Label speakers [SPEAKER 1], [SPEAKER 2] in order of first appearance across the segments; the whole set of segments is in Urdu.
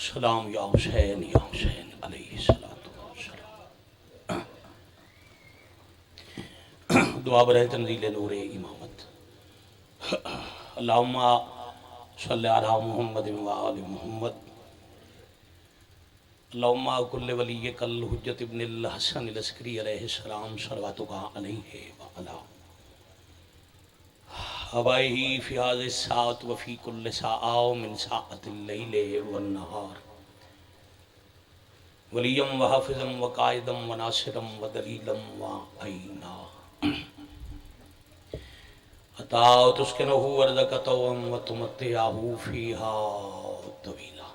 [SPEAKER 1] سلام یا حسین یا حسین علیہ السلام. دعا برائے تنزیل نور امامت. اللہم صلی علی محمد و آل محمد. اللہم کل ولیک الحجت ابن الحسن العسکری علیہ السلام صلواتک علیہ وعلا آبائہ فی هذه الساعة وفی کل ساعة من ساعة اللیل والنہار ولیا وحافظا وقائدا وناصرا ودلیلا وعینا عطا تسکنہ ورزق طوعا وتمتعہ فیہا طویلا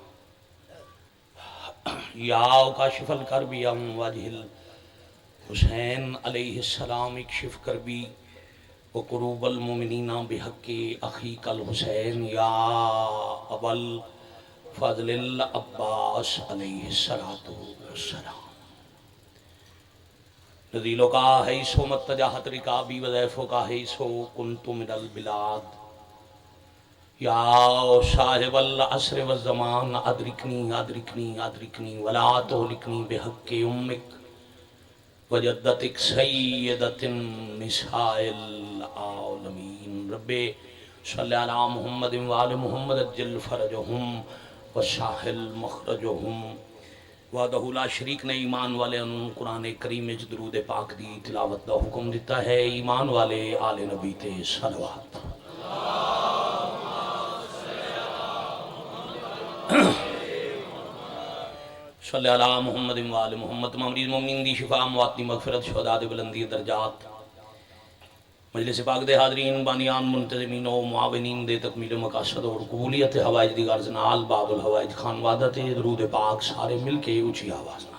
[SPEAKER 1] یا کاشف الکرب عن وجہ الحسین علیہ السلام اکشف کربی وقروب المؤمنین بحق اخیک الحسین یا ابا الفضل العباس علیہ السلام. نزیلو کا حیثو متجاہت رکابی وضیفو کا حیثو کنت من البلاد یا صاحب العصر والزمان ادرکنی ادرکنی ادرکنی ولا تہلکنی بحق امک وجدتک سیدت النساء العالمین. رب صلی علی محمد وآل محمد اجل فرجہم وساحل مخرجہم. وحدہ لا شریک نے ایمان والے انہوں قرآن کریم اچ درود پاک دی تلاوت دا حکم دیتا ہے. ایمان والے آل نبی تے صلوات. صلی علی محمد و آل محمد. مریض مومنین دی شفا موات دی مغفرت شہداء دی بلندی درجات. مجلس پاک دے حاضرین بانیان منتظمین و معاونین دے تکمیل مقاصد اور قبولیت حوائج دی غرض نال باب الحوائج خان وعدت درود پاک سارے مل کے اونچی آواز نال.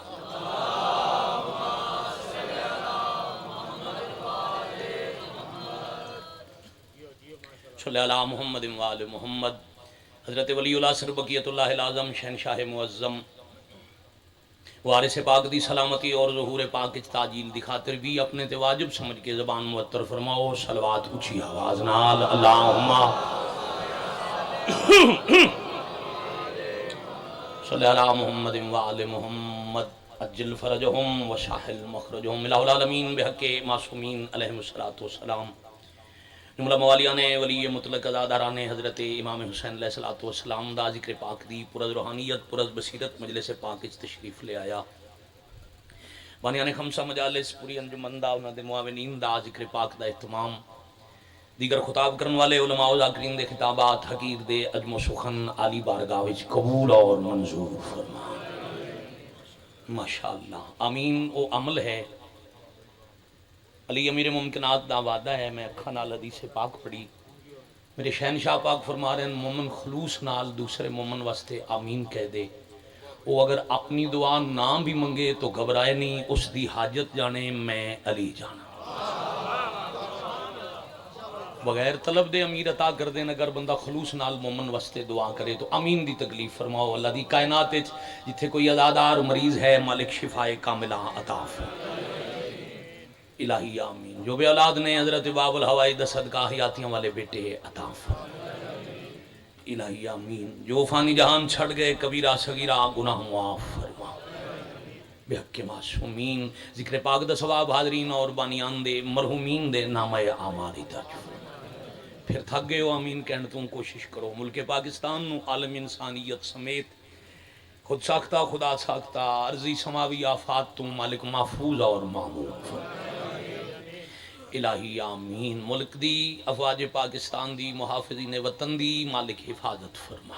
[SPEAKER 1] صلی علی محمد و آل محمد. حضرت ولی اللہ سر بقیت اللہ العظم شہنشاہ معظم وارث پاک دی سلامتی اور ظہور پاک کی تاجیل دی خاطر بھی اپنے تے واجب سمجھ کے زبان معطر فرماؤ صلوات اونچی آواز نال. اللہم صلی علی محمد و آل محمد اجل فرجہم وساحل مخرجہم. الہ العالمین بحق معصومین علیہم الصلوۃ والسلام. جملہ موالیان ولی مطلق ازاداران حضرت امام حسین علیہ الصلوۃ والسلام دا ذکر پاک دی پرز روحانیت پرز بصیرت مجلس پاک اچ تشریف لے آیا. بانیان خمسہ مجالس پوری انجمن دا انہاں دے معاونین دا ذکر پاک دا اہتمام دیگر خطاب کرن والے علماء و ذاکرین دے خطابات حقیر دے عجم و سخن عالی بارگاہ وچ قبول اور منظور فرما. ماشاءاللہ آمین. او عمل ہے علی امیر ممکنات دا وعدہ ہے. میں اکھا نال حدیث پاک پڑھی. میرے شہنشاہ پاک فرما رہے ہیں مومن خلوص نال دوسرے مومن واسطے آمین کہہ دے. وہ اگر اپنی دعا نہ بھی منگے تو گھبرائے نہیں, اس دی حاجت جانے میں علی جانا. بغیر طلب دے امیر عطا کر دین. اگر بندہ خلوص نال مومن واسطے دعا کرے تو آمین دی تکلیف فرماؤ. اللہ دی کائنات جتھے کوئی عزادار مریض ہے مالک شفائے کاملہ عطا فرمائے. الہی آمین. جو بے اولاد نے حضرت باب الحوائی دا صدقہ حیاتیاں والے بیٹے عطا فرمائے. الہی آمین. جو فانی جہان چھڑ گئے کبیرہ صغیرہ گناہ معاف فرما بحق معصومین. ذکر پاک دا ثواب حاضرین اور بانیان دے مرحومین دے نامہ اعمال درج فرما. پھر تھک گئے ہو آمین کہنے تم کوشش کرو. ملک پاکستان نو عالم انسانیت سمیت خود ساختہ خدا ساختہ عرضی سماوی آفات تم مالک محفوظ اور معمول فرما. الہی آمین. ملک دی افواج پاکستان دی محافظین وطن دی مالک حفاظت فرما.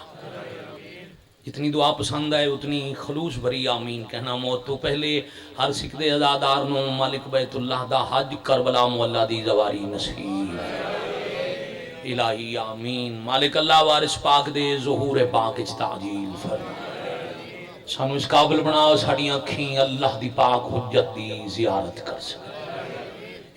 [SPEAKER 1] جتنی دعا پسند ہے اتنی خلوص بھری آمین کہنا. موت تو پہلے ہر سکھ دے عزادار نو مالک بیت اللہ دا حج کربلا مولا دی زواری نصیب. الہی آمین. مالک اللہ وارث پاک دے ظہور پاک اچ تعجیل فرما. سانو اس قابل بناؤ ساڑیاں کھیں اللہ دی پاک حجت دی زیارت کر سکے.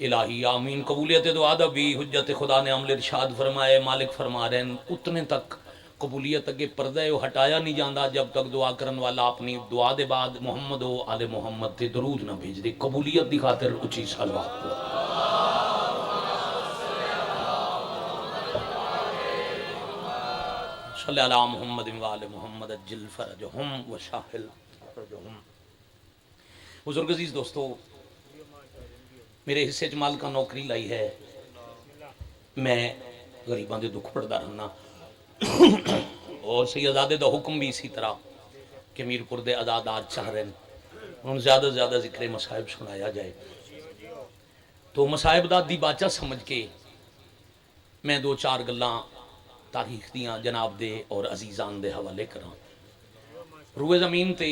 [SPEAKER 1] الہی آمین. قبولیت دعا دا بھی حجت خدا نے عمل ارشاد فرمائے. مالک فرما رہے ہیں اتنے تک قبولیت اگے پردہ ہٹایا نہیں جاندہ جب تک دعا کرن والا اپنی دعا دے بعد محمد و آل محمد تے درود نہ بھیج دے. قبولیت دی خاطر اچھی صلوات پڑھو. صلی علی محمد و آل محمد اجل فرجہم وشاہل فرجہم۔ بزرگ عزیز دوستو، میرے حصے جمال کا نوکری لائی ہے، میں غریباں دے دکھ پڑدا رہنا، اور سیدزادے دا حکم بھی اسی طرح کہ میر پور دے عزادات چاہ رہے ہیں ان زیادہ سے زیادہ ذکر مصائب سنایا جائے۔ تو مصائب دا دی باچہ سمجھ کے میں دو چار گلاں تاریخ دیاں جناب دے اور عزیزان دے حوالے کراں۔ روئے زمین تے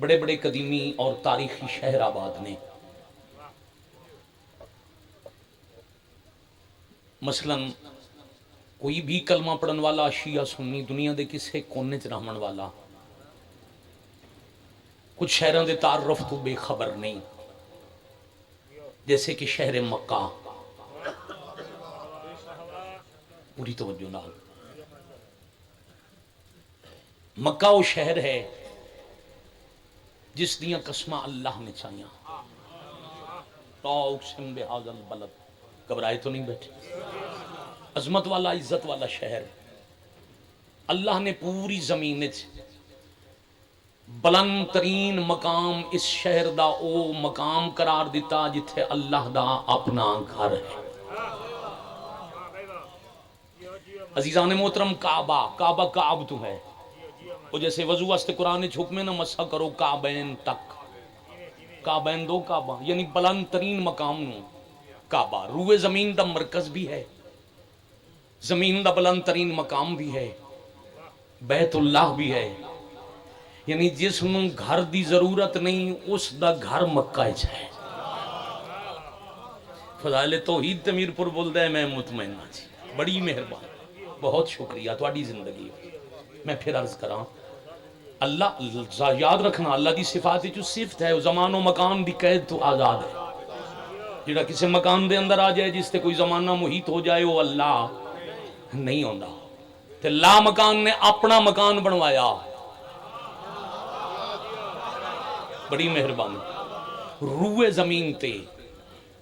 [SPEAKER 1] بڑے بڑے قدیمی اور تاریخی شہر آباد نے، مثلا کوئی بھی کلمہ پڑھن والا شیعہ سنی دنیا دے کسے کونے چ رہن والا کچھ شہروں دے تعارف تو بے خبر نہیں، جیسے کہ شہر مکہ۔ پوری توجہ نال، مکہ وہ شہر ہے جس دیاں قسماں اللہ نے چاہیاں۔ لا اقسم بہذا البلد، گھبرائے تو نہیں بیٹھے؟ عظمت والا عزت والا شہر، اللہ نے پوری زمین بلند ترین مقام اس شہر دا او مقام قرار دیتا جتھے اللہ دا اپنا گھر ہے۔ عزیزان محترم، کعبہ کعب تو ہے، وہ جیسے وضو واسطے قرآن حکم نہ مسح کرو کعبین تک، کعبین دو کعبہ یعنی بلند ترین مقام نو کعبہ۔ روئے زمین دا مرکز بھی ہے، زمین دا بلند ترین مقام بھی ہے، بیت اللہ بھی ہے، یعنی جس نو گھر دی ضرورت نہیں اس دا گھر مکہ ہے۔ فضائل توحید تے میر پور بولدا ہے، میں مطمئن ہاں جی، بڑی مہربان، بہت شکریہ تہاڈی زندگی۔ میں پھر عرض کراں، اللہ یاد رکھنا، اللہ دی صفات جو صفت ہے، زمان و مکان دی قید تو آزاد ہے۔ جڑا کسی مکان دے اندر آ جائے جس تے کوئی زمانہ محیط ہو جائے وہ اللہ نہیں ہوندا۔ تے لا مکان نے اپنا مکان بنوایا، بڑی مہربانی، روئے زمین تے،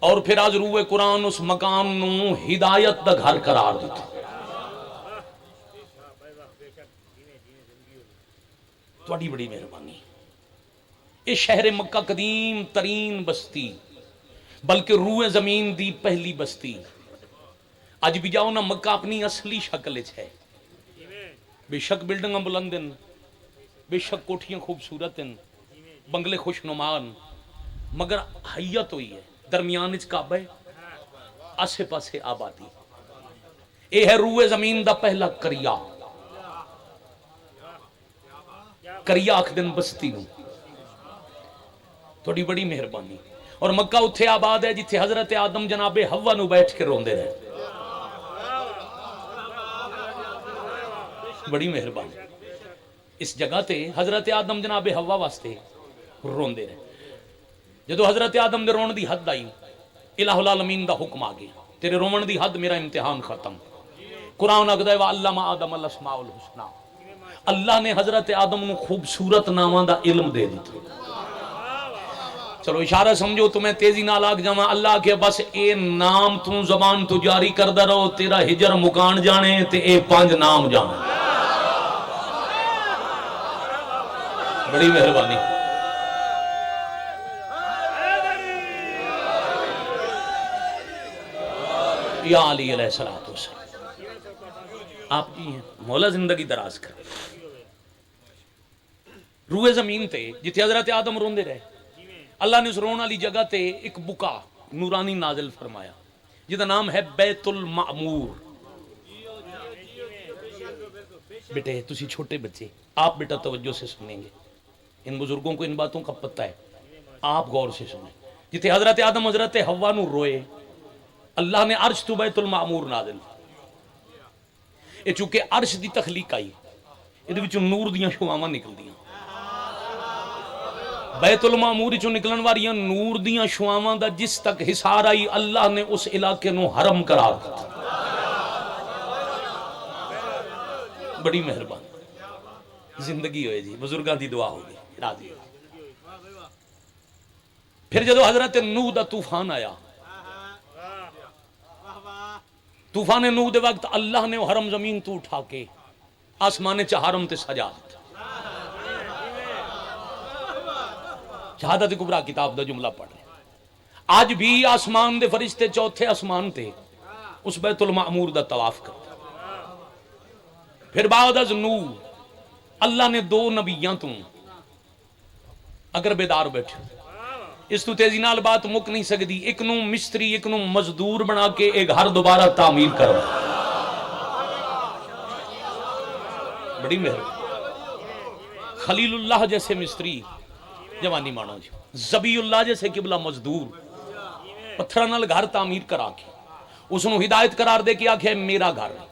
[SPEAKER 1] اور پھر آج روئے قرآن اس مکان نو ہدایت دا گھر قرار دیتا۔ تواڈی بڑی مہربانی۔ یہ شہر مکہ قدیم ترین بستی، بلکہ روئے زمین دی پہلی بستی۔ اج بھی جاؤ نا مکہ اپنی اصلی شکل ہے، بے شک بلڈنگاں بلند ہیں، بے شک کوٹھیاں خوبصورت ہیں، بنگلے خوش نمان، مگر حیت ہوئی ہے، درمیان وچ کعبہ ہے، آسے پاسے آبادی۔ اے ہے روئے زمین دا پہلا کریا، کریا آکھدن بستی نو۔ تھوڑی بڑی مہربانی۔ اور مکہ اتھے آباد ہے جتھے حضرت آدم جناب حوا نو بیٹھ کے روندے رہے، بڑی مہربانی۔ اس جگہ تے حضرت آدم جناب حوا واسطے روندے رہے۔ جدو حضرت آدم دے رون دی حد آئی، الہ العالمین دا حکم آ گیا، تیرے رومن دی حد، میرا امتحان ختم۔ قرآن آگدہ ہے وَعَلَّمَ آدَمَ الْأَسْمَاءَ الْحُسْنَى، اللہ نے حضرت آدم نو خوبصورت ناماں دا علم دے دیتا۔ چلو اشارہ سمجھو، تمہیں تیزی نال آگ جاواں، اللہ کے بس اے نام تو زبان تو جاری کردہ رہو، تیرا ہجر مکان جانے تے اے 5 نام جانے۔ بڑی مہربانی۔ یا علی علیہ الصلوۃ والسلام، آپ جی ہیں، مولا زندگی دراز کر۔ روئے زمین تے جتھے حضرت آدم روندے رہے، اللہ نے اس رون والی جگہ تے ایک بکا نورانی نازل فرمایا جہاں نام ہے بیت المعمور۔ بیٹے تسی چھوٹے بچے، آپ بیٹا توجہ سے سنیں گے، ان بزرگوں کو ان باتوں کا پتہ ہے، آپ غور سے سنیں۔ جتھے حضرت آدم حضرت حوا نو روئے، اللہ نے عرش تو بیت المعمور نازل۔ یہ چونکہ عرش دی تخلیق آئی، یہ وچوں نور دیاں شعاواں نکلدیاں، بیت المعمور چوں نکلن والیاں نور دیاں شعاواں دا جس تک حصار آئی، اللہ نے اس علاقے نو حرم قرار دیا۔ بڑی مہربانی، زندگی ہوئے جی، بزرگاں دی دعا ہوگی، راضی ہو۔ پھر جدو حضرت نوح دا طوفان آیا، طوفان نوح دے وقت اللہ نے حرم زمین تو اٹھا کے آسمان چہارم تے سجادت شہادت کبریٰ کتاب دا جملہ پڑھ رہے ہیں۔ آج بھی آسمان دے فرشتے چوتھے آسمان تے اس بیت المعمور دا طواف کرتے۔ پھر بعد از نور اللہ نے دو نبیاں تو اگر بیدار بیٹھے اس تو تیزی نال بات مک نہیں سکتی، ایک نو مستری ایک نو مزدور بنا کے ایک گھر دوبارہ تعمیر کرو، بڑی مہربانی۔ خلیل اللہ جیسے مستری جوانی مانا جی، زبی اللہ جیسے قبلہ مزدور پتھر نال گھر تعمیر کرا کے اس نو ہدایت قرار دے کے آکھے میرا گھر ہے۔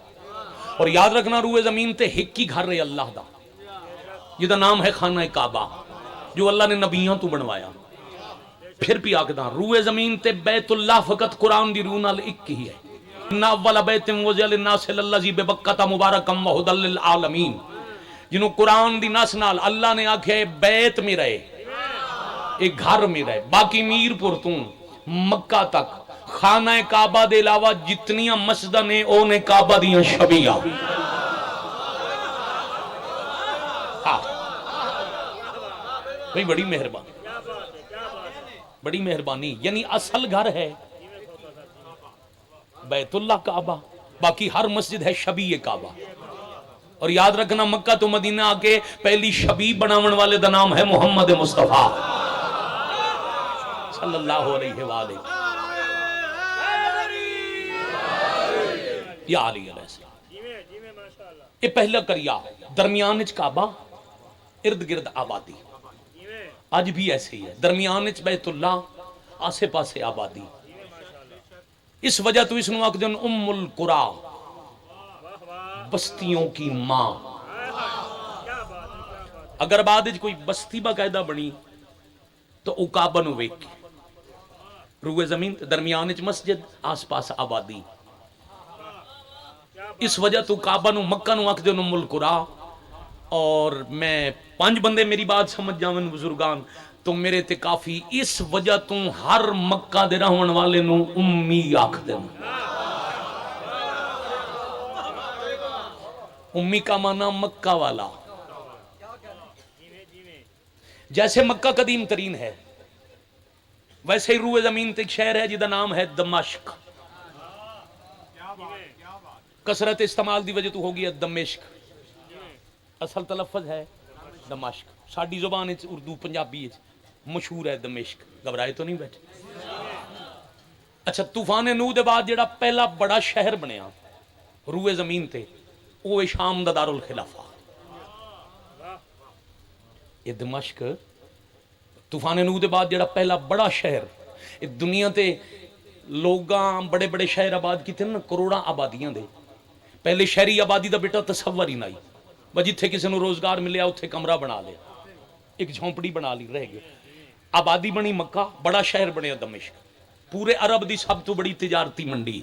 [SPEAKER 1] اور یاد رکھنا روئے زمین تے ایک ہی گھر ہے اللہ دا، جدا نام ہے خانہ کعبہ، جو اللہ نے نبیوں تو بنوایا۔ پھر بھی آکھدا روئے زمین تے بیت اللہ فقط قرآن دی روح نال ایک ہی ہے۔ ان اول بیت وضع للناس للذی ببکۃ مبارکا وہدی للعالمین، جنوں قرآن دی نس نال اللہ نے آکھے بیت میں رہے، ایک گھر میں رہے۔ باقی میر پور تو مکہ تک خانہ کعبہ دے علاوہ جتنیاں مسجداں نے او نے کعبہ دیاں شبیہاں۔ بھئی بڑی مہربانی، بڑی مہربانی، یعنی اصل گھر ہے بیت اللہ کعبہ، باقی ہر مسجد ہے شبیہ کعبہ۔ اور یاد رکھنا مکہ تو مدینہ آکے پہلی شبیہ بناون والے دا نام ہے محمد مصطفیٰ صلی اللہ علیہ وآلہ یا علی علیہ السلام۔ یہ پہلا کریا درمیان اچ کعبہ، ارد گرد آبادی، آج بھی ایسے ہی ہے، درمیان اچ بیت اللہ، آسے پاسے آبادی۔ اس وجہ تو اس نواق دن ام القرآ، بستیوں کی ماں۔ اگر بعد اچ کوئی بستی باقاعدہ بنی تو او کعبہ نو ویکھ کے روئے زمین درمیان اچ مسجد، آس پاس آبادی۔ اس وجہ تو کعبہ نو مکہ نو آکھ دے ام القرآ۔ اور میں 5 بندے میری بات سمجھ جاون بزرگان تو میرے تے کافی، اس وجہ تو ہر مکہ دے رہون والے نو امی آکھ دے۔ امی کا معنی مکہ والا، جیسے مکہ قدیم ترین ہے ویسے ہی روئے زمین تے ایک شہر ہے جدا نام ہے دمشق، کثرت استعمال دی وجہ تو ہو گیا دمشق، اصل تلفظ ہے دمشق، ساڈی زبان اردو پنجابی مشہور ہے دمشق، گھبرائے تو نہیں بیٹھے۔ اچھا، طوفان نوح دے بعد جڑا پہلا بڑا شہر بنیا روئے زمین تے وہ شام دا دارالخلافہ، یہ دمشق۔ طوفان نوح دے بعد جڑا پہلا بڑا شہر، یہ دنیا تے لوگاں بڑے بڑے شہر آباد کیتے نا، کروڑاں آبادیاں دے، پہلے شہری آبادی دا بیٹا تصور ہی نہیں، جتھے کسی نو روزگار ملیا اتھے کمرہ بنا لیا، ایک جھونپڑی بنا لی، رہ گئے۔ آبادی بنی مکہ، بڑا شہر بنیا دمشق، پورے عرب دی سب تو بڑی تجارتی منڈی،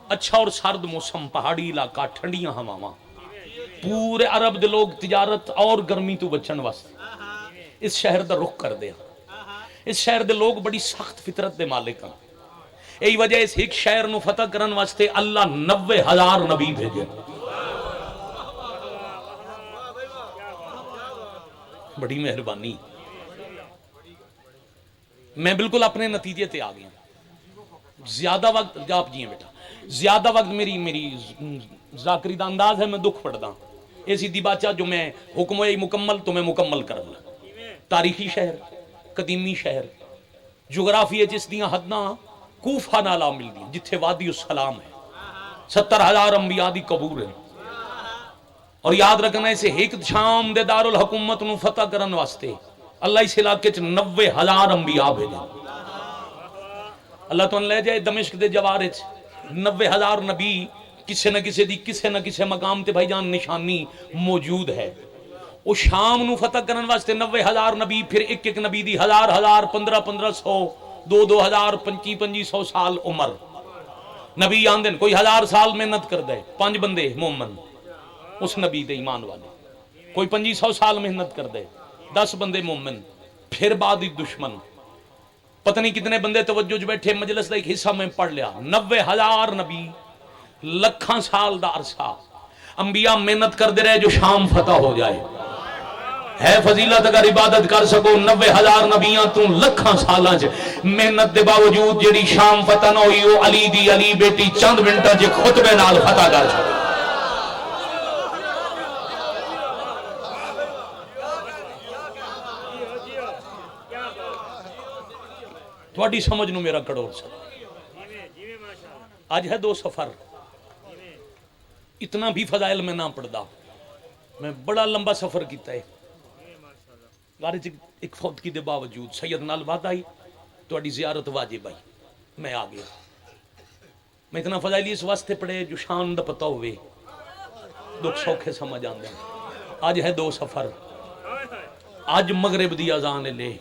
[SPEAKER 1] اچھا اور سرد موسم، پہاڑی علاقہ، ٹھنڈیاں ہواواں، پورے عرب دے لوگ تجارت اور گرمی تو بچن واسطے اس شہر دا رخ کر دیا۔ اس شہر دے لوگ بڑی سخت فطرت دے مالک ہیں، یہی وجہ اس ایک شہر نو فتح کرن واسطے اللہ 90,000 نبی بھیجے۔ بڑی مہربانی۔ میں بالکل اپنے نتیجے تے آ گیا، زیادہ وقت آپ جی ہیں بیٹا، زیادہ وقت میری ذاکری دا انداز ہے، میں دکھ پڑھدا اے سیدھی بادشاہ جو میں حکم ہوئی مکمل تو میں مکمل کر لوں۔ تاریخی شہر، قدیمی شہر، جغرافی جس دیاں حداں کوفہ نالا مل دی جتھے وادی السلام ہے، 70,000 انبیاء دی قبور ہے۔ اور یاد رکھنا اسے ایک شام دے دارالحکومت نو فتح کرن واسطے اللہ اس علاقے چ 90,000 انبیاء بھیجے۔ اللہ تو لے جائے دمشق دے جوار چ 90,000 نبی، کسے نہ کسے مقام تے بھائی جان نشانی موجود ہے۔ وہ شام نو فتح کرن واسطے 90,000 نبی، پھر ایک ایک نبی دی 1000 1500 2000 2500 سال عمر، نبی آندن کوئی 1000 سال محنت کر دے، 5 بندے مومن اس نبی دے ایمان والے، کوئی 2500 سال محنت کر دے، 10 بندے مومن، پھر بعد ہی دشمن، پتہ نہیں کتنے بندے توجہ جو بیٹھے مجلس دا ایک حصہ میں پڑھ لیا، 90,000 نبی، لکھاں سال دا عرصہ، انبیاء محنت کر دے رہے جو شام فتح ہو جائے ہے فضیلت اگر عبادت کر سکو 90,000 نبیاں تو لکھاں سالاں محنت دے باوجود جڑی شام فتح نہ ہوئی وہ علی دی علی بیٹی چند منٹاں چ خطبے نال فتح کر سکو تھوڑی سمجھ نو میرا کڑوڑ سا آج ہے 2 سفر اتنا بھی فضائل میں نہ پڑھدا میں بڑا لمبا سفر کیتا ہے گاڑی ایک فوت کی دے باوجود سید نال بات آئی تھوڑی زیارت واجب آئی میں آ گیا میں اتنا فضائل اس واسطے پڑھے جو شان دا پتہ ہوئے دکھ سوکھے سمجھ آندے آج ہے 2 سفر آج مغرب دی اذان لے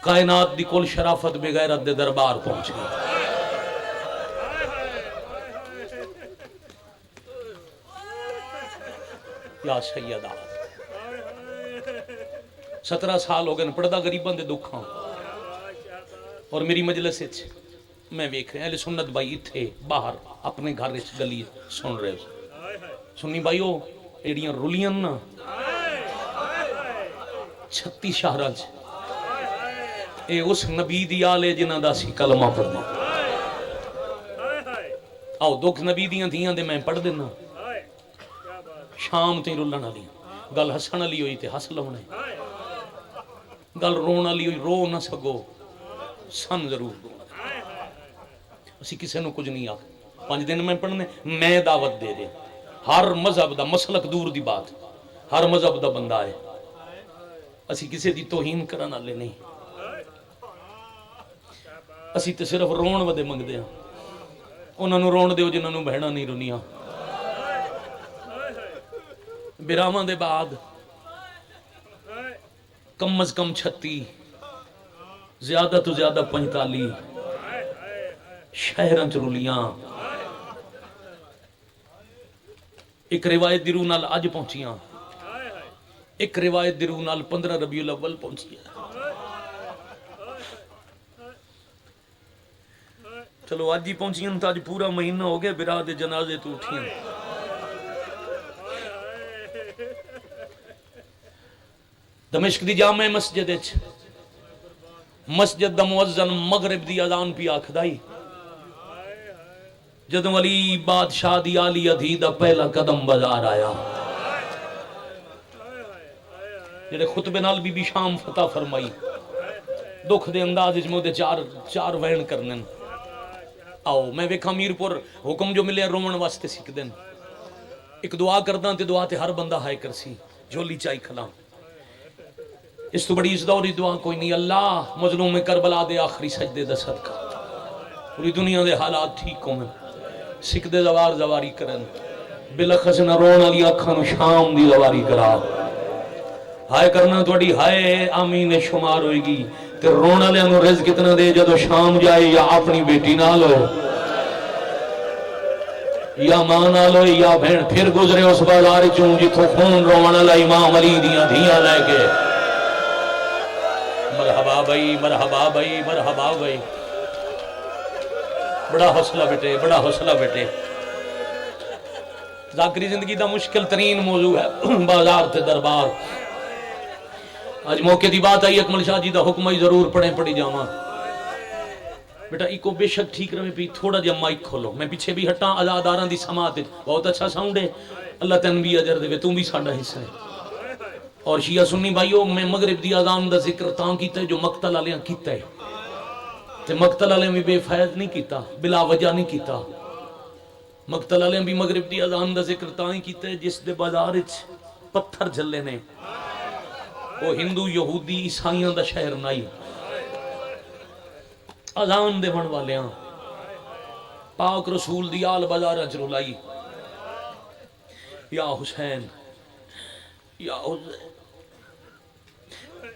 [SPEAKER 1] کائنات دی کل شرافت بغیرت دے دربار پہنچ گئی یا سیدہ 17 سال ہو گئے پڑھدا غریباں دے دکھاں اور میری مجلس میں ویکھ رہے اہل سنت بھائی اتھے باہر اپنے گھر اس گلی سن رہے سنی بھائیو ایڑیاں رولیاں نا 36 شہراں اے اس نبی دی آل ہے جنہاں دا سی کلمہ پڑھ دیں آؤ دکھ نبی دیاں دیاں دے میں پڑھ دینا شام تے رولن والی گل ہسن والی ہوئی تے ہس لونے گل رون والی ہوئی رو نہ سکو سن ضرور دو اسی کسے نو کچھ نہیں آکھ 5 دن میں پڑھنے میں دعوت دے دے ہر مذہب دا مسلک دور دی بات ہر مذہب دا بندہ ہے اسی کسے دی توہین کرن والے نہیں اسی تے صرف رون ودے منگدے ہاں انہاں نو رون دیو جنہاں نو بہنا نہیں رونیاں براواں دے بعد کم از کم 36 زیادہ تو زیادہ 45 شہراں چ رولیاں ایک روایت دی روح نال اج پہنچیاں ایک روایت دی روح نال 15 ربیع الاول پہنچیاں چلو آج ہی پہنچیاں تو آج پورا مہینہ ہو گیا برا دے جنازے تو اٹھیاں دمشق دی جامع مسجد مسجد دا مؤذن مغرب دی اذان پی آکھدائی جدوں علی بادشاہ دی آلی ادھی دا پہلا قدم بازار آیا جڑے خطبے نال بی بی شام فتح فرمائی دکھ دے انداز اچ مودے چار وین کرنن آؤ میں ویکھاں میرپور حکم جو ملے رومن واسطے سکھ دن ایک دعا کرداں تے دعا تے ہر بندہ ہائے کرسی جھولی چائی کھلاں اس تو بڑی ازدوری دعا کوئی نہیں اللہ مظلوم کربلا دے آخری سجدے دا صدقہ پوری دنیا دے حالات ٹھیک ہوں سکھ دے زوار زواری کرن بلخص نہ رون والی اکھاں نو شام دی زواری کرا ہائے کرنا تھوڑی ہائے آمین شمار ہوئے گی تے رون والے نو رزق کتنا دے جدو شام جائے یا اپنی بیٹی نال ہو یا ماں نال ہو یا بہن پھر گزرے اس بازار چوں جتھوں خون رون والا امام علی دیاں دھیاں لے کے مرحبا بھائی مرحبا بھائی مرحبا بھائی بڑا حوصلہ بیٹے بڑا حوصلہ بیٹے ذاکری زندگی دا مشکل ترین موضوع ہے بازار تے دربار آج موقع دی بات آئی اکمل شاہ جی دا حکم آئی ضرور پڑھیں پڑھی جاواں بیٹا ایکو بے شک ٹھیک رہے پی تھوڑا جا مائک کھولو میں پیچھے بھی ہٹاں ازاداراں دی سماعت بہت اچھا ساؤنڈ ہے اللہ تن بھی اجر دے تم بھی ساڈا حصہ ہے اور شیعہ سنی بھائیو میں مغرب دی اذان دا ذکر تاں کیتا ہے جو مقتل والیاں کیتا ہے تے مقتل والے بھی بے فائد نہیں کیتا بلا وجہ نہیں کیتا مقتل والے بھی مغرب دی اذان دا ذکر تاں ہی کیتا ہے جس دے بازار وچ پتھر جھلے نے وہ ہندو یہودی عیسائیاں دا شہر نہیں اذان دے بن والیاں پاک رسول دی آل بازار چ رلائی یا حسین یا حسین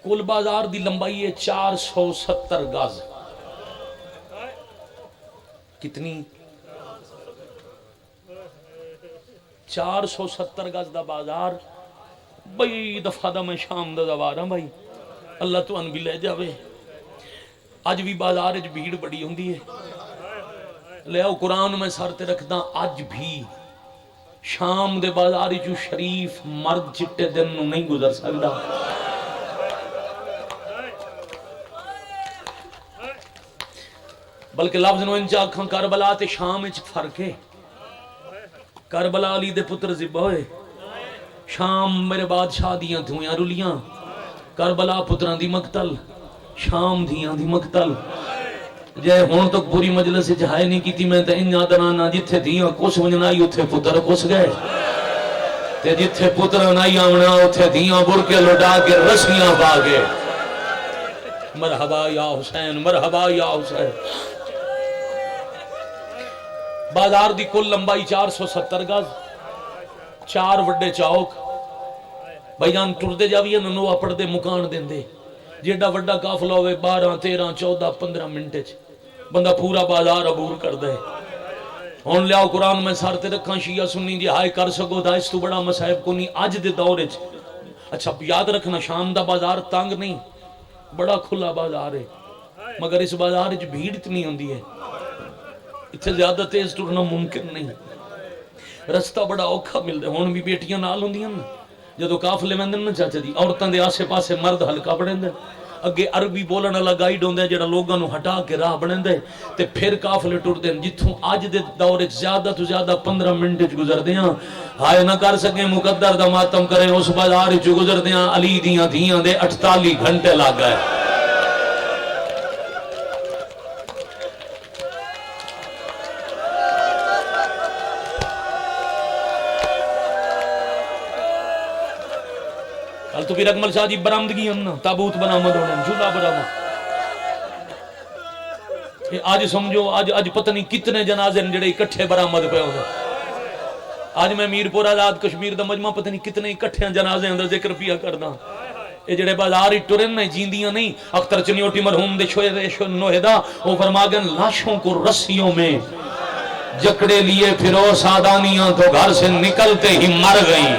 [SPEAKER 1] کل بازار دی لمبائی ہے 470 گز کتنی 470 گز دا بازار بئی دفعہ دا میں شام دا زوار ہاں بھائی اللہ تو ان بھی لے جاوے آج بھی بازار اچ بھیڑ بڑی ہوندی ہے لے آؤ قرآن میں سر تے رکھدا اج بھی شام دے بازار چو شریف مرد چٹے دن نو نہیں گزر سکدا. بلکہ لفظ نو انچ آکھاں کربلا تے شام وچ فرق ہے. کربلا علی دے پتر ذبح ہوئے، شام میرے بادشاہ دیاں دھویاں رلیاں. کربلا پتراں دی مقتل، شام دیاں دی مقتل. جے ہون تک پوری مجلس وچ ہائے نہیں کیتی میں تے انہاں درانا جتھے دیاں کس ونجنائی اوتھے پتر کس گئے تے جتھے پتر نہیں آونا اوتھے دیاں بڑھ کے لٹا کے رسیاں پا کے. مرحبا یا حسین، مرحبا یا حسین. بازار دی کل لمبائی 470 گز، 4 وڈے چوک. بھائی جان ٹردے جاویے ننو پڑھدے مکان دیندے. جیڑا وڈا قافلہ ہوئے 12 13 14 15 منٹ بندہ پورا بازار عبور کر دے. ہن لیاؤ قرآن میں سر تے رکھاں شیعہ سنی دی ہائے کر سکو دا اس تو بڑا مصائب کو نہیں اج دے دور وچ. اچھا یاد رکھنا شام دا بازار تنگ نہیں، بڑا کھلا بازار ہے، مگر اس بازار وچ بھیڑ اتنی ہوندی ہے اتنے زیادہ تیز ٹرنا ممکن نہیں. رستہ بڑا اوکھا ملدا. ہن بھی بیٹیاں نال ہوندیاں نا جدو قافلے وندن نا چاچا جی عورتاں دے آسے پاسے مرد حلقہ بنیندے اگے عربی بولن والا گائیڈ ہوندا جڑا لوگاں نو ہٹا کے راہ بنیندے تے پھر قافلے ٹردے جتھوں اج دے دور وچ زیادہ تو زیادہ 15 منٹ وچ گزردیاں. ہائے نہ کر سکے مقدر دا ماتم کرے اس بازار وچ گزردیاں علی دیاں دھیاں دے 48 گھنٹے لگ گئے. تو پھر اکمل شاہ جی برآمدگی ہم نا تابوت برآمد ہونے جھولا برآمد. آج سمجھو آج پتہ نہیں کتنے جنازے جڑے اکٹھے برآمد پہ ہونے. آج میں میرپور آزاد کشمیر دا مجمع پتہ نہیں کتنے اکٹھے جنازے اندر ذکر پیا کرنا. یہ جڑے بازار ٹرن نہیں جیندیاں نہیں. اختر چنیوٹی مرحوم دے شوئے نوہدا وہ فرما گئے لاشوں کو رسیوں میں جکڑے لیے پھرو سادانیاں تو گھر سے نکلتے ہی مر گئی.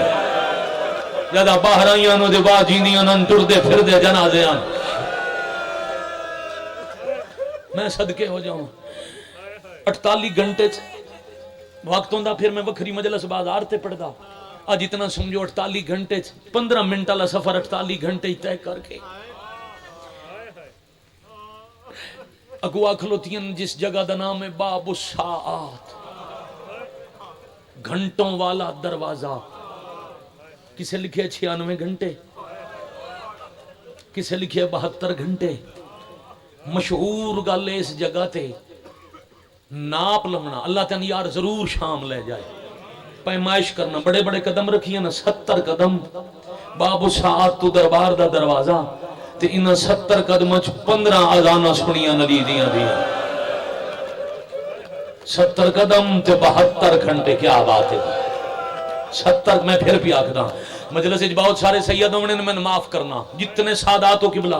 [SPEAKER 1] جدا باہر آئیاں نو دے بعد جیندیاں نن ٹردے پھر دے جنازے آن. میں صدقے ہو جاؤں 48 گھنٹے وقت ہوندا پھر میں بکھری مجلس بازار تے پڑھدا. آج اتنا سمجھو 48 گھنٹے 15 منٹ والا سفر 48 گھنٹے طے کر کے اگوا کھلوتیاں جس جگہ دا نام ہے باب الساعات گھنٹوں والا دروازہ. کسے لکھے 96 گھنٹے، کسے لکھے 72 گھنٹے. مشہور گل اس جگہ تے ناپ لمنا اللہ تعالی یار ضرور شام لے جائے پیمائش کرنا. بڑے بڑے قدم رکھیے نا 70 قدم باب الساعات تو دربار دا دروازہ تے انہاں 70 قدم 15 اذاناں سنیاں نبی دیاں دیاں. 70 قدم تے 72 گھنٹے. کیا بات ہے. 70 میں پھر بھی آکھدا مجلس وچ بہت سارے سید ہونے میں معاف کرنا جتنے سادات ہو قبلہ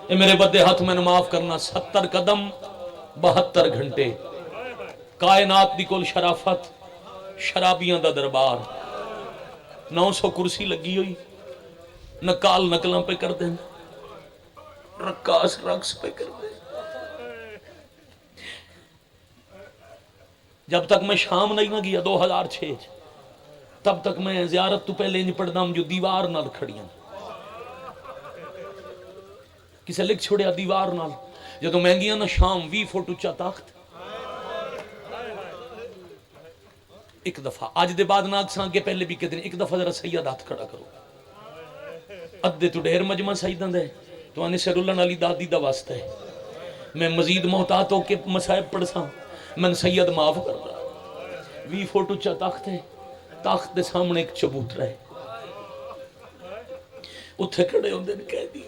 [SPEAKER 1] اے میرے بدے ہاتھ میں معاف کرنا. 70 قدم 72 گھنٹے. کائنات دی کل شرافت شرابیاں دا دربار 900 کرسی لگی ہوئی نکال نکلاں پہ کر دیں رقاص رقص پہ کر دیں. جب تک میں شام نہیں نہ گیا 2006 تب تک میں زیارت تو پہلے نہیں پڑھتا ہوں جو دیوار نال کھڑیاں کسے لکھ چھوڑیا دیوار نال. جدو میں گیا نا شام 20 فٹ اچا تخت ایک دفعہ اج دے بعد ناک سان کے پہلے بھی کہتے ہیں ایک دفعہ ذرا سید ہاتھ کھڑا کرو. ادھے تو ڈھیر مجمع سیداں دے تو آنے سے رلن والی دادی دا واسطہ ہے. میں مزید محتاط ہو کے مصائب پڑھ ساں میں سید معاف کر رہا. 20 فٹ اچا تخت ہے. تخت دے سامنے ایک چبوترا ہے اتھے کھڑے ہوندے نے کہہ دی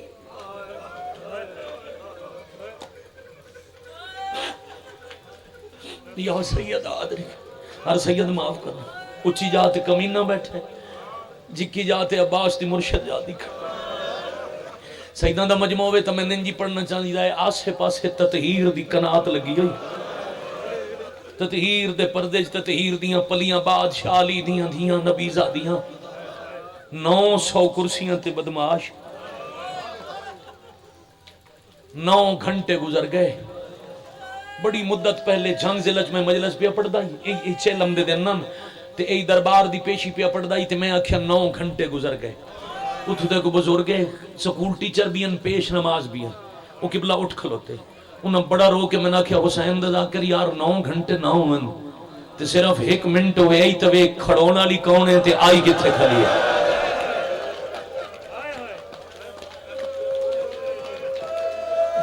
[SPEAKER 1] یا سید آدری ہر سید معاف کرنا. اچھی جاتے کمینہ بیٹھے جکی جاتے عباس دی مرشد جاتی کھڑا. سیدان دا مجمع ہوئے تو میں ننجی پڑھنا چاہیے ہے. آسے پاسے تطہیر دی کنات لگی ہوئی تطہیر دے پردے تطہیر دیاں پلیاں بادشاہ علی دیاں دیاں نبیزہ دیاں 900 کرسیاں تے بدماش 9 گھنٹے گزر گئے بڑی مدت پہلے جھنگ ضلع میں مجلس پہ پڑھدا ہی چھ لمدے دن نن تے ای دربار دی پیشی پہ پڑھدا ہی تے میں آکھیا 9 گھنٹے گزر گئے. اتھو تے کو بزرگ سکول ٹیچر بھی ہیں پیش نماز بھی ہیں وہ قبلہ اٹھ کھلوتے انہاں بڑا رو کے میں نے آکھیا حسین دا ذاکر یار 9 گھنٹے نہ ہون تے صرف 1 منٹ ہوئے ای تے ویکھ کھڑون والی کون ہے تے آئی کتھے کھڑی ہے.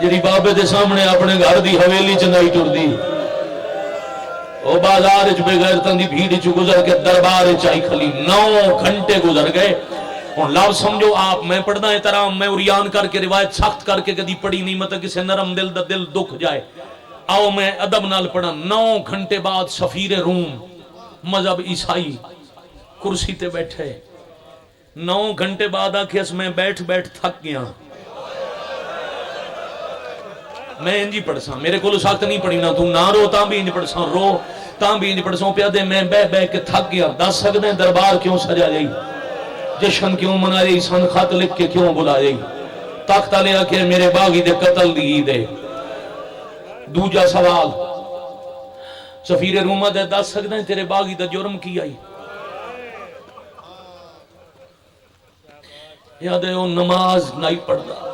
[SPEAKER 1] جڑی بابے دے سامنے اپنے گھر دی حویلی چ نہیں ٹردی او بازار وچ بے غیرتاں دی بھیڑ وچ گزر کے دربار وچ آئی کھلی. 9 گھنٹے گزر گئے. ہن لو سمجھو آپ میں پڑھدا احترام میں اریان کر کے روایت سخت کر کے کدی پڑھی نہیں مطلب کسی نرم دل دا دل دکھ جائے. آؤ میں ادب نال پڑھا. 9 گھنٹے بعد سفیر روم مذہب عیسائی کرسی تے بیٹھے. 9 گھنٹے بعد آکھیس میں بیٹھ تھک گیا. میں انجی پڑھساں میرے کو سخت نہیں پڑھی نا تو نہ رو تاں بھی انج پڑھساں رو تاں بھی انج پڑھساں پیا دے میں بہ کے تھک گیا. دس سکتے ہیں دربار کیوں سجا جائی جشن کیوں منا جائی سن خط لکھ کے کیوں بلا جائی تخت لے آ کے میرے باغی دے قتل دی عید ہے. دوجا سوال سفیر روما دے دس سکتے ہیں تیرے باغی دا جرم کی آئی یاد ہے وہ نماز نہیں پڑھتا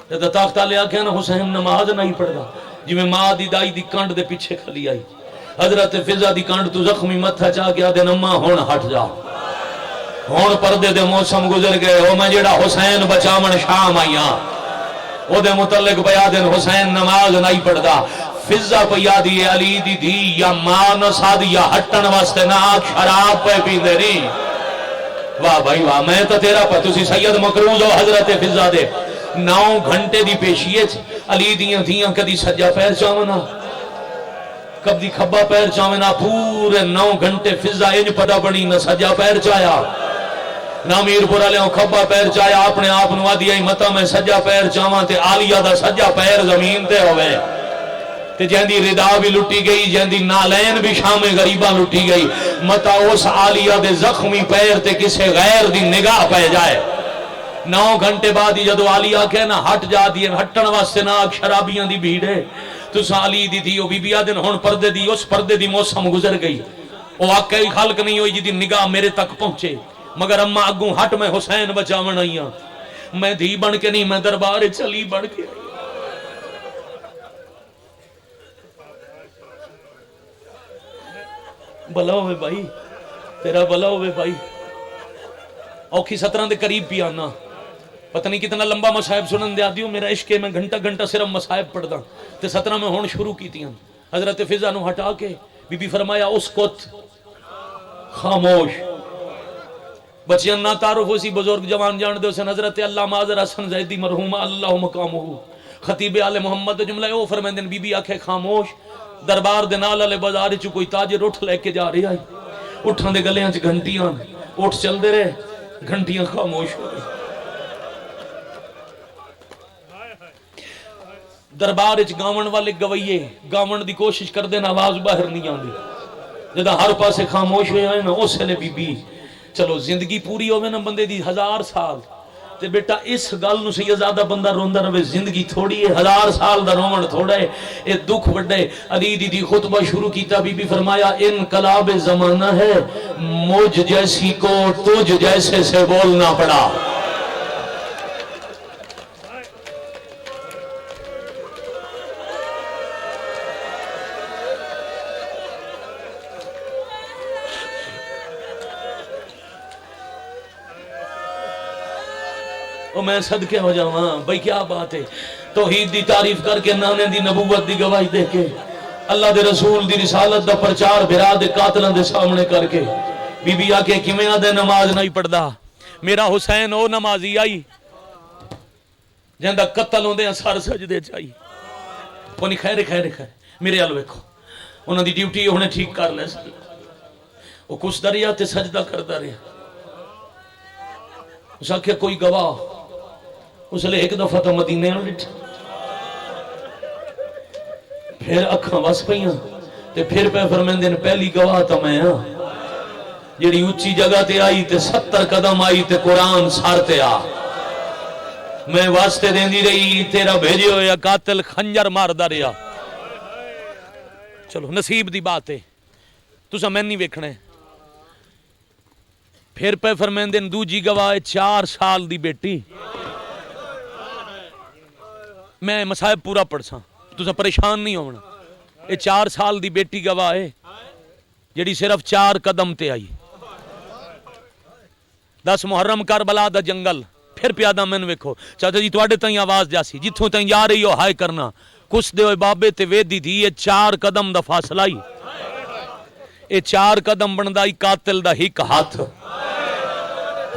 [SPEAKER 1] جدہ تاختہ لے آکھیا نا حسین نماز نہیں پڑھدا جی میں ماں دی دائی دی کانڈ دے پیچھے کھلی آئی. حضرت فضا دی کانڈ تو زخمی متھا چاہ گیا دے نماں ہون ہٹ جا ہون پردے دے موسم گزر گئے او میں جیڑا حسین بچامن شام آئیاں او دے متعلق بیا دن حسین نماز نہیں پڑھدا. فضا پہ یادی علی دی دی یا ماں نساد یا ہٹن واسطے ناک شراب پہ پی دے نہیں. واہ بھائی واہ میں تو تیرا پہ تسی سید مکروز ہو حضرت فضا دے 9 گھنٹے دی پیشیت علی دیاں دیاں کدی سجا پیر چاونا کبھی کھبا پیر چاونا پورے 9 گھنٹے فضا انج پتا بڑی نہ سجا پیر چایا نہ میر پورا لے کھبا پیر چایا اپنے آپ نوا دیا ہی متا میں سجا پیر چاواں تے آلیہ دا سجا پیر زمین تے ہوئے تے جہندی ردا بھی لٹی گئی جہندی نالین بھی شام غریبہ لٹی گئی متا اس آلیہ دے زخمی پیر تے کسے غیر دی نگاہ پہ جائے. 9 گھنٹے بعد ہی جدو علی آکھے نا ہٹ جا دیئے ہٹن واسطے ناک شرابیاں دی بھیڑے تو سالی دی تھی او بی بی آدن ہون پردے دی اس پردے دی موسم گزر گئی او آکھے خلق نہیں ہوئی جی نگاہ میرے تک پہنچے مگر اما اگوں ہٹ میں حسین بچاون آئیاں میں دھی بن کے نہیں میں دربار چلی بن کے بھلا ہوئے بھائی تیرا بھلا ہوئے بھائی. اوکھی 17 دے قریب بھی آنا پتہ نہیں کتنا لمبا مصائب سنن دے آدیوں میرا عشق ہے میں گھنٹہ صرف مصائب پڑھ دا تے 17 میں ہون شروع کی تیاں. حضرت فضا نو ہٹا کے بی بی فرمایا اس کت خاموش بچیاں نہ تعارف اسی بزرگ جوان جان دے اسن حضرت علامہ اظہر حسن زیدی مرحوم اللہ مقامہ خطیب آل محمد جملہ او فرمیندن بی بی آکھے خاموش دربار دے نال والے بازار چ کوئی تاجر اٹھ لے کے جا رہا ہے اٹھاں دے گلیاں چ گھنٹیاں اٹھ چل دے رہے گھنٹیاں خاموش ہو گئی. دربار اچ گاون والے گوئیے گاون دی کوشش کر دینا آواز باہر نہیں آندی جدہ ہر پاسے خاموش ہوئے ہیں نا اس لے بی بی چلو زندگی پوری ہوئے نا بندے دی 1000 سال تے بیٹا اس گل نو سے زیادہ بندہ روندہ رہے زندگی تھوڑی ہے 1000 سال دا رومن تھوڑا ہے اے دکھ بڑے. علی دی خطبہ شروع کیتا بی بی فرمایا انقلاب زمانہ ہے مجھ جیسی کو تجھ جیسے سے بولنا پڑا. میں صدقے ہو جاواں بھئی کیا بات ہے توحید دی تعریف کر کے نانے دی نبوت دی گواہی دے کے اللہ دے رسول دی رسالت دا پرچار بھرا دے قاتلاں دے سامنے کر کے بی بی آکے کیویں آدے نماز نہیں پڑھدا میرا حسین او نمازی آئی جہندا قتل ہوندے سر سجدے چائی کونی خیر میرے ال ویکھو انہاں دی ڈیوٹی انہیں ٹھیک کر لے سی وہ کچھ دریا تے سجدہ کردا رہا اس آکھیا کوئی گواہ اس لئے ایک دفعہ تو مدینے آن لٹھ پھر اکھاں بس پہیاں تے پھر پہ فرمیندین پہلی گواہ تا میں ہاں جیڑی اچھی جگہ تے آئی تے 70 قدم آئی تے قرآن سار تے آ میں واسطے دیندی رہی تیرا بھیجے ہویا قاتل خنجر ماردا رہیا چلو نصیب دی بات ہے تسا میں نہیں ویکھنا ہے پھر پہ فرمیندے دوجی گواہ 4 سال دی بیٹی میں مصائب پورا پڑھساں تسا پریشان نہیں ہونا یہ 4 سال دی بیٹی گواہ ہے جڑی صرف 4 قدم تے آئی 10 محرم کربلا دا جنگل پھر پیادہ میں ویکھو چاچا جی تواڈے تائیں آواز جاسی جتھوں تائیں جا رہی ہو ہائے کرنا کس دے ہوئے بابے تے ویدی تھی یہ 4 قدم دا فاصلہ ہی یہ 4 قدم بندائی قاتل دا ہک ہاتھ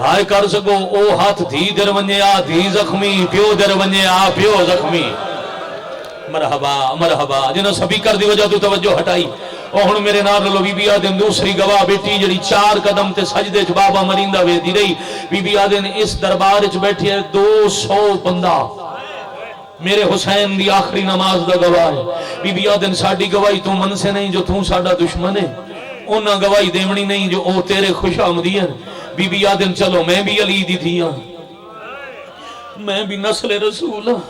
[SPEAKER 1] ہائے کر سکو او ہاتھ دھی در ونجے آ دھی زخمی پیو در ونجے آ پیو زخمی مرحبا مرحبا جنہوں سپیکر دی وجہ تو توجہ ہٹائی اور ہن میرے نال لو بی بی آدن دوسری گواہ بیٹی جڑی 4 قدم تے سجدے چ بابا مریندا ویندی رہی بی بی آدن اس دربار وچ بیٹھی ہے 200 بندہ میرے حسین دی آخری نماز دا گواہ ہے بی بی آدن ساڈی گواہی تو من سے نہیں جو تو ساڈا دشمن ہے انہاں گواہی دیونی نہیں جو او تیرے خوش آمدی ہیں بی بی آدن چلو میں بھی علی دی تھی ہاں میں بھی نسل رسول ہاں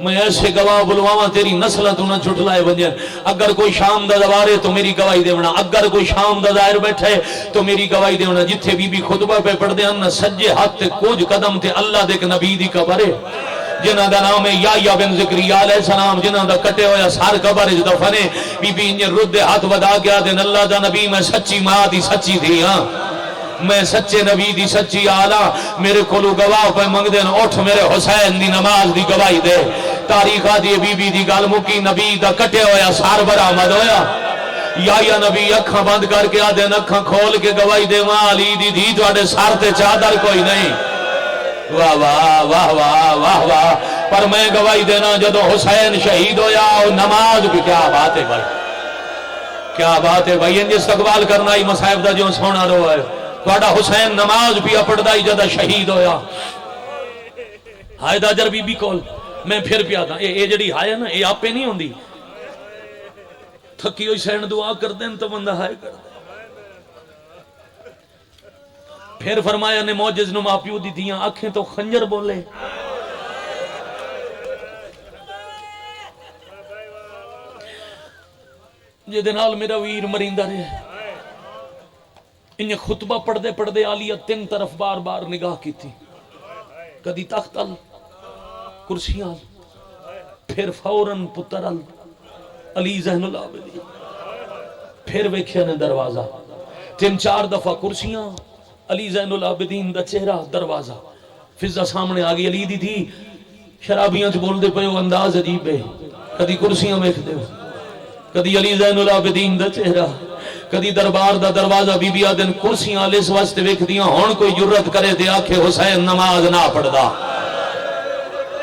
[SPEAKER 1] میں ایسے گواہ بلواما تیری نسلہ تو نہ چھٹلائے بنجن اگر کوئی شام دا دوارے تو میری گواہی دیونا اگر کوئی شام دا دائر بیٹھے تو میری گواہی دیونا جتھے بی بی خطبہ پہ پڑھ دے انہ سجے ہاتھ تے کچھ قدم تے اللہ دیکھ نبی دی قبرے جنہ دا نام ہے یا بن ذکریہ علیہ السلام جنہ دا کٹے ہویا سار قبر اج دفنے بی بی انجھے رد ہاتھ ودا گیا دن اللہ دا نبی میں سچی ماں دی سچی تھی ہاں میں سچے نبی دی سچی آلہ میرے کھولو گواہ پہ منگ دین اٹھ میرے حسین دی نماز دی گواہی دے تاریخہ دی بی بی دی گال مکی نبی دا کٹے ہویا سار برآمد ہویا یا نبی اکھاں بند کر کے آدھے اکھاں کھول کے گواہی دے ماں علی دی دی تو آڑے سار تے چادر کوئی نہیں واہ واہ واہ واہ واہ واہ پر میں گواہی دینا جدو حسین شہید ہویا نماز بھی کیا بات ہے بھائی کیا بات ہے بھائی انجھے استقبال کرنا ہی مصائب دا جو سونا رو ہے توڑا حسین نماز بھی اپڑدا ہی جدہ شہید ہویا ہائے دا جر بی بی کول میں پھر پیا تھا اے جڑی ہائے نا اے آپ پہ نہیں ہوندی تھکی ہوئی سین دعا کر دیں تو بندہ ہائے کر دیں پھر فرمایا نے موجز نما پیو دی دیاں آنکھیں تو خنجر بولے یہ دنال میرا ویر مرندہ رہے انہیں خطبہ پڑھ دے آلیہ 3 طرف بار بار نگاہ کی تھی کدی تخت ال کرسی ال پھر فوراً پتر ال علی زین العابدین پھر ویکھیا نے دروازہ 3-4 دفعہ کرسیاں علی زین العابدین دا چہرہ دروازہ فضا سامنے آگئی علی دی تھی شرابیاں چ بول دے پے انداز عجیب ہے کدی کرسیاں ویکھ دے کدی علی زین العابدین دا چہرہ کدی دربار دا دروازہ بی بی آدن کرسیاں لے اس واسطے ویکھ دیاں ہون کوئی جرت کرے دے آکھے حسین نماز نہ پڑھدا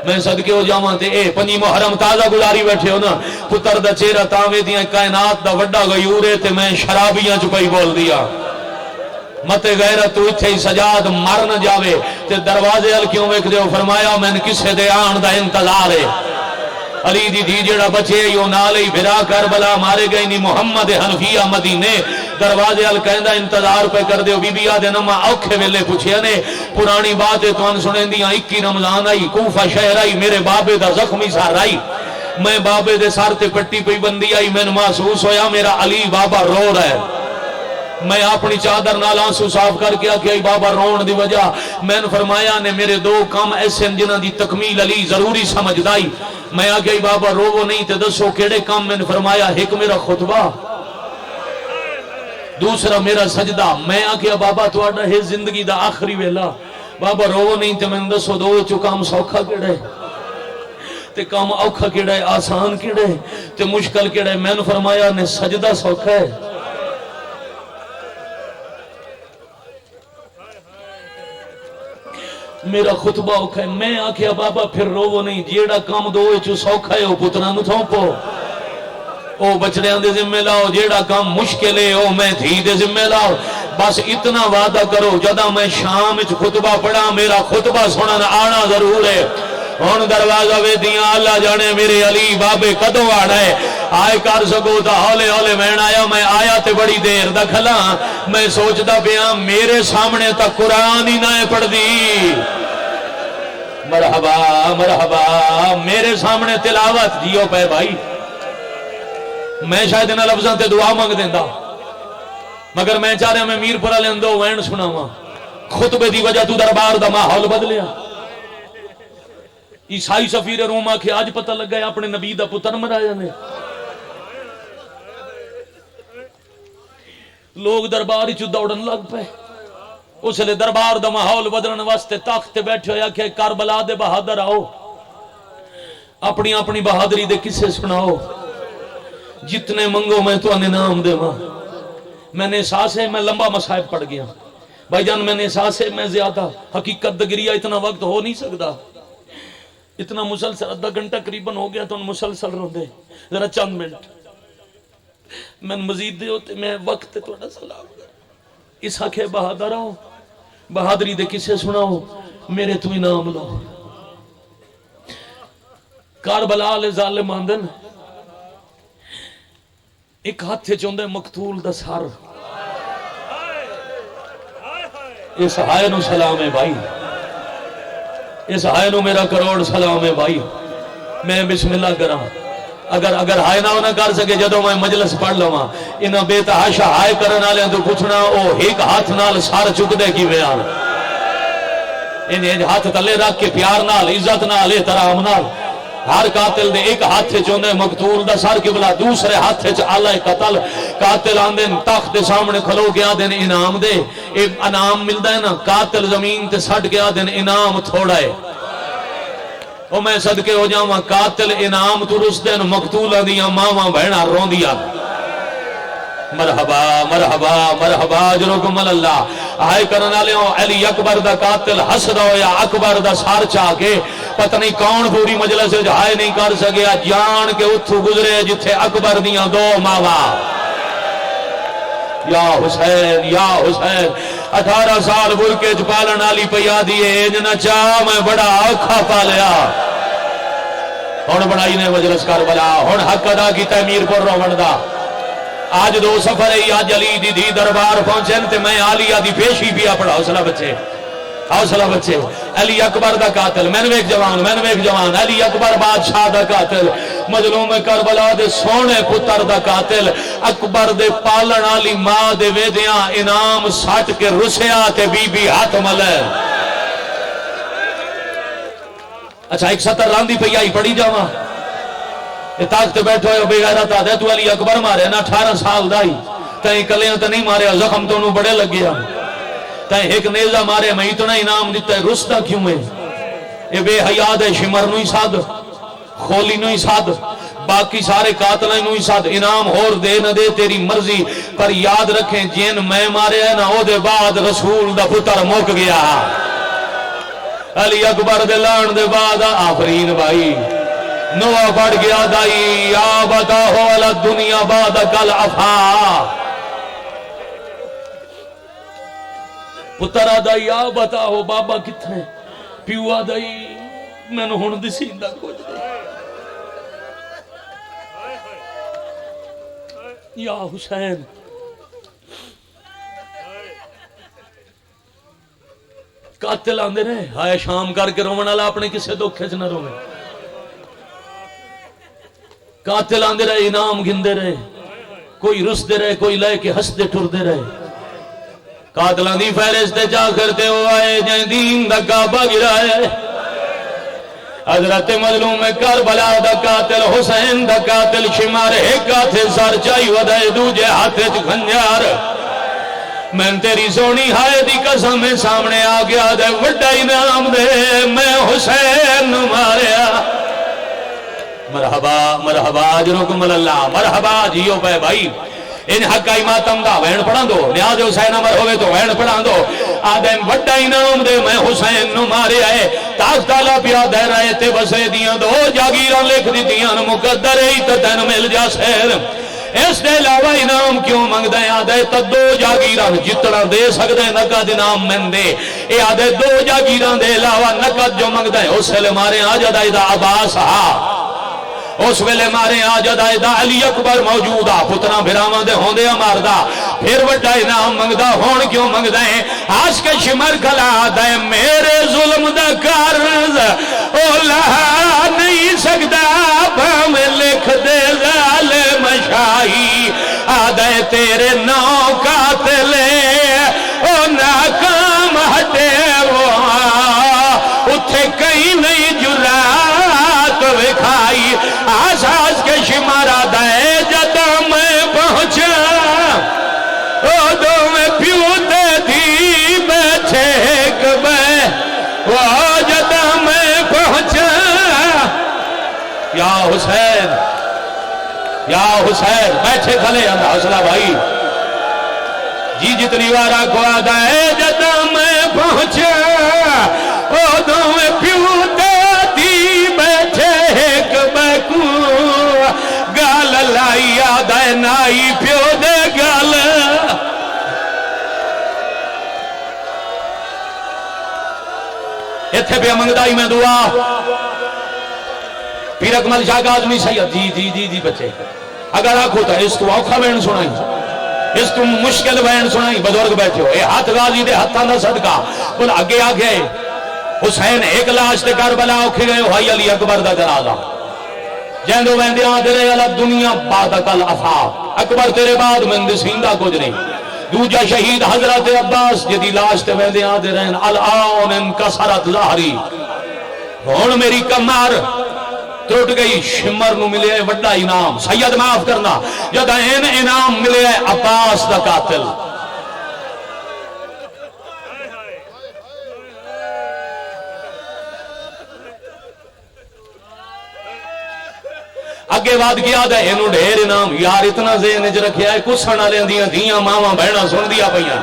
[SPEAKER 1] میں صدقے ہو جاواں تے اے 5 محرم تازہ گزاری بیٹھے ہو نا پتر دا چہرہ تاویں دیاں کائنات دا وڈا غیور ہے تے میں شرابیاں چ پئی بول دیا متے غیرت تو اتھے ہی سجاد مر نہ جاوے تے دروازے ال کیوں ویکھ دیو فرمایا میں کسے دے آن دا انتظار ہے علی دی دی جڑا بچے یو نالے بھرا کربلا مارے گئے نہیں محمد حنفیہ مدینے دروازے ال کہندا انتظار پہ کر دیو بی بی آدھے نما اوکھے ویلے پوچھیا نے پرانی بات ہے تو ان سنیں دیاں 21 رمضان آئی کوفہ شہر آئی میرے بابے دا زخمی سار آئی میں بابے دے سار تے پٹی پہ بندی آئی میں محسوس ہویا میرا علی بابا رو رہا ہے میں اپنی چادر نال آنسو صاف کر کے آکے بابا رون دی وجہ میں نے فرمایا نے میرے 2 کام ایسے جنہ دی تکمیل علی ضروری سمجھ دائی میں آکے بابا رو نہیں تے دسو کیڑے کام میں نے فرمایا ایک میرا خطبہ دوسرا میرا سجدہ میں آکے بابا تواڈا ہے زندگی دا آخری ویلا بابا رو نہیں تے میں دسو 2 چو کام سوکھا کیڑے تے کام اوکھا کیڑے آسان کیڑے تے مشکل کیڑے میں نے فرمایا نے سجدہ سوکھا ہے میرا خطبہ اوکھا ہے میں آکھیا بابا پھر رو نہیں جیڑا کام 2 چو سوکھا ہے او پتران نو تھوپو او بچڑیاں دے ذمہ لاؤ جیڑا کام مشکل ہے او میں دھی دے ذمہ لاؤ بس اتنا وعدہ کرو جدا میں شام وچ خطبہ پڑھا میرا خطبہ سنن آنا ضرور ہے ہن دروازہ وے دیاں اللہ جانے میرے علی بابے کدوں آنا ہے آئے کر سکو تا ہولے ہولے میں آیا تے بڑی دیر دا کھلا میں سوچدا پیاں میرے سامنے تا قرآن ہی نہ پڑھ دی مرحبا مرحبا میرے سامنے تلاوت جیو پہ بھائی میں شاید انہاں لفظاں تے دعا مانگ دیندا مگر میں چاہ رہا میں میر پورا لیندو وین سناواں خطبے دی وجہ تو دربار دا ماحول بدلیا عیسائی سفیر روما کے آج پتہ لگ گیا اپنے نبی دا پتر مرایا نے لوگ دربار چ دوڑن لگ پے اس لئے دربار دا ماحول بدلن واسطے تخت تے بیٹھے ہویا کہ کربلا دے بہادر آؤ اپنی اپنی بہادری دے قصے سناؤ جتنے منگو میں تو انعام دے ماں میں نے احساس ہے میں لمبا مصائب پڑھ گیا بھائی جان میں نے احساس ہے میں زیادہ حقیقت دگریا اتنا وقت ہو نہیں سکتا اتنا مسلسل آدھا گھنٹہ قریباً ہو گیا تو مسلسل رو دے ذرا چند منٹ میں مزید دے ہوتے میں وقت تھوڑا سلام کر اس حق بہادر آؤ بہادری دے کسے سناؤ میرے تو انعام لو کربلا لے ظالم آندن ایک ہاتھ سے چوندے مقتول دا سر اس ہائے نو سلام ہے بھائی اس ہائے نو میرا کروڑ سلام ہے بھائی میں بسم اللہ کرا اگر ہائے نہ ہونا کر سکے جدو میں مجلس پڑھ لواں انہاں بے تحاشا ہائے کرن والے تو پوچھنا او ایک ہاتھ نال سر چک دے کی بیان انہیں ہاتھ تلے رکھ کے پیار نال عزت نال احترام نال ہر قاتل دے ایک ہاتھ سے چوندے مقتول دا سر قبلہ دوسرے ہاتھ سے آلہ قتل قاتل آندن تخت دے سامنے کھلو کے آدن انعام دے ایک انعام ملدا ہے نا قاتل زمین تے سٹ کے آدن انعام تھوڑا ہے او میں صدقے ہو جاواں قاتل انعام تو رس دین مقتولاں دیاں ماواں بہناں روندیاں مرحبا مرحبا مرحبا جرکم اللہ آئے کرن والے علی اکبر دا قاتل حسد ہویا اکبر دا سر چا کے پتہ نہیں کون پوری مجلس وچ ہائے نہیں کر سکیا جان کے اتھو گزرے جتھے اکبر دیاں دو ماواں یا حسین 18 سال برکے چ پالن والی پیا دیے انج نہ چاہ میں بڑا اوکھا پالیا ہن بنائی نے مجلس کربلا ہن حق ادا کیتا میر پور رومن دا آج دو سفر ہے آج علی دی دی دربار پہنچے تے میں عالیہ دی پیشی بھی اپنا حوصلہ بچے علی اکبر دا قاتل میں نے ایک جوان علی اکبر بادشاہ دا قاتل مظلوم کربلا دے سونے پتر دا قاتل اکبر دے پالن والی ماں دے ویدیاں انعام سٹ کے رسیا تے بی بی ہاتھ ملے اچھا ایک سطر راندی پہ آئی پڑھی جاواں طاقت بیٹھو ہے بے غیرت آدھے تو علی اکبر مارے نا 18 سال دائی تائیں کلیاں تو نہیں مارے زخم تو انہوں بڑے لگ گیا تائیں ایک نیزہ مارے میں اتنا انعام دیتا ہے رستا کیوں ہے یہ بے حیاد ہے شمر نوی ساد خولی نوی ساد باقی سارے قاتلیں نوی ساد انعام اور دے نہ دے تیری مرضی پر یاد رکھیں جن میں مارے ہیں نا او دے بعد رسول دا پتر موک گیا علی اکبر دے لان دے بعد آفرین بھائی نوہ بڑھ گیا دائی یا بتا ہو علی دنیا بعد کل افا پتر آدائی یا بتا ہو بابا کتنے پیو آدائی میں نے ہون دسیندہ کچھ دے یا حسین قاتل آندے رہے ہائے شام کر کے رومن والا اپنے کسے دکھے نہ رومے قاتل آندے رہے انعام گھندے رہے کوئی رس دے رہے کوئی لے کے ہس دے ٹر دے رہے قاتلان دی فہرست جا کرتے ہو آئے جائیں دین دا کعبہ گرائے حضرت مظلوم کربلا دا قاتل حسین دا قاتل شمار ایک ہاتھے سر چائی ودائے دوجے ہاتھے خنجر میں تیری سونی ہائے دی قسم میں سامنے آ گیا دے وڈا انعام دے میں حسین ماریا مرحبا مرحبا جنکم اللہ مرحبا جیو پہ بھائی ان حقائی ماتم دا وین پڑھا دو نیاز حسین امر ہوئے تو وین پڑھا دو آدم وڈا انعام دے میں حسین نو مارے آئے تاک تالا پیا دے رہے تے بسے دیاں دو جاگیران لکھ دی دیاں مقدر ہی تتن مل جا سیر اس دے علاوہ انعام کیوں منگ دے آدھے تا دو جاگیران جتنا دے سکتے نقد انعام من دے اے آدھے دو جاگیران دے علاوہ نقد جو منگ دے اس سے لے مارے آجا دائی دا عباس اس ویلے مارے آ جدا علی اکبر موجود آ پترا بھراواں دے ہوندے ماردا پھر وڈا انعام منگدا ہون کیوں منگدا ہے آس کے شمر کھلا دے میرے ظلم دا قرض او لہا نہیں سکدا بھاویں لکھ دے ظالم شاہی آدھے تیرے نو قاتل او ناکام ہٹے وہ اتھے کہیں نہیں جرات وکھائی آساس کے شمارا دے جدا میں پہنچا او دو میں پیوتے دی بیٹھے ایک میں وہ جدا میں پہنچا یا حسین یا حسین بیٹھے کھلے اندھا حسلہ بھائی جی جتنی وارا کو آدھا ہے جدا میں پہنچا او دو میں پیوتے دی بیٹھے ایک بیکو گال لائی آدھا ہے نائی پیو دے گال اتھے پہ منگدائی میں دعا پیر اکمل شاہ کا آدمی سید جی جی جی جی بچے اگر آنکھ ہوتا ہے اس کو اوکھا بین سنائی اس کو مشکل بین سنائی بزرگ بیٹھے ہو اے ہاتھ غازی دے ہاتھاں دا صدقہ بل آگے آگے حسین ایک لاش تے کربلا اوکھے گئے بھائی علی اکبر دا جنازہ جہندو ویندے آدھرے علی دنیا بعدک الافاق اکبر تیرے بعد مند سیندہ کچھ نہیں دوجہ شہید حضرت عباس جدی لاش تے ویندے آدھرے الان انکسرت ظاہری ہون میری کمار ٹوٹ گئی شمر نو ملے ہے وڈا انعام سید معاف کرنا جدا این انعام ملے ہے عباس دا قاتل اگے بات کیا دے انہوں ڈھیر انعام یار اتنا ذہن اچ رکھیا ہے کسن لیں دیاں دیاں ماواں بہنا سن دیا پئیاں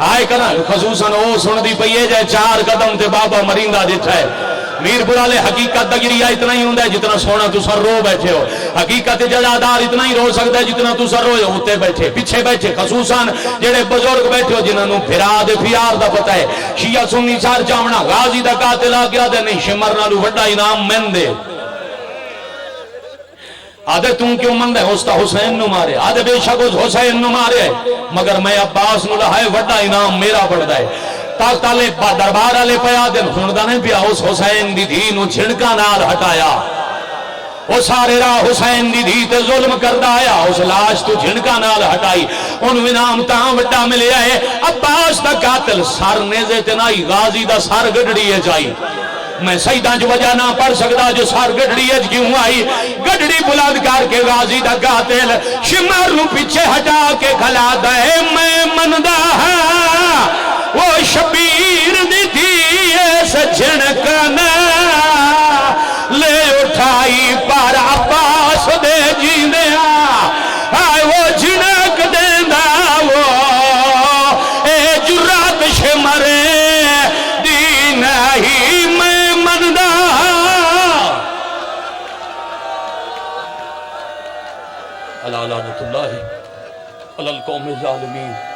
[SPEAKER 1] آئے کرا خصوصاً او سن دی پئیے جائے 4 قدم تے بابا مریندا جٹھا ہے میر پورالے حقیقت دا گریہ اتنا ہی ہوندہ ہے جتنا سونا تو سر رو بیٹھے ہو حقیقت جزادار اتنا ہی رو سکتا ہے جتنا تو سر رو ہوتے بیٹھے پیچھے بیٹھے خصوصاً جڑے بزرگ بیٹھے ہو جنہاں نو پھرا دے پیار دا پتہ ہے شیعہ سنی چار چاونا غازی دا قاتل آ گیا دے نہیں شمر نالو وڈا انعام من دے آدھے تم کیوں مند ہے ہوستا حسین نو مارے آدھے بے شک حسین نو مارے مگر میں عباس نو لہائے وڈا انعام میرا پڑھتا ہے تاکتا لے دربارہ لے پیا دن سندہ نہیں پیا اس حسین دی دھی نو چھڑکا نال ہٹایا وہ سارے راہ حسین دی دھی تے ظلم کردہ آیا اس لاش تو چھڑکا نال ہٹائی انہوں انعام تاں وڈا ملے آئے عباس دا قاتل سر نیزے تنائی غازی دا سر گڑڑی ہے جائی میں سیدہ جو وجہ نہ پڑھ سکتا جو سار گڑڑی ہے کیوں آئی گڑڑی بلاد کر کے غازی دا قاتل شمار نو پیچھے ہٹا کے کھلا دے میں مندہ وہ شبیر دی تھی ایسے جھنکنا لے اٹھائی پر عباس دے جینے آئے وہ جھنک دینا وہ اے جرات شمرے دین ہی میں مندہ اللہ لعنت اللہ علی القوم الظالمین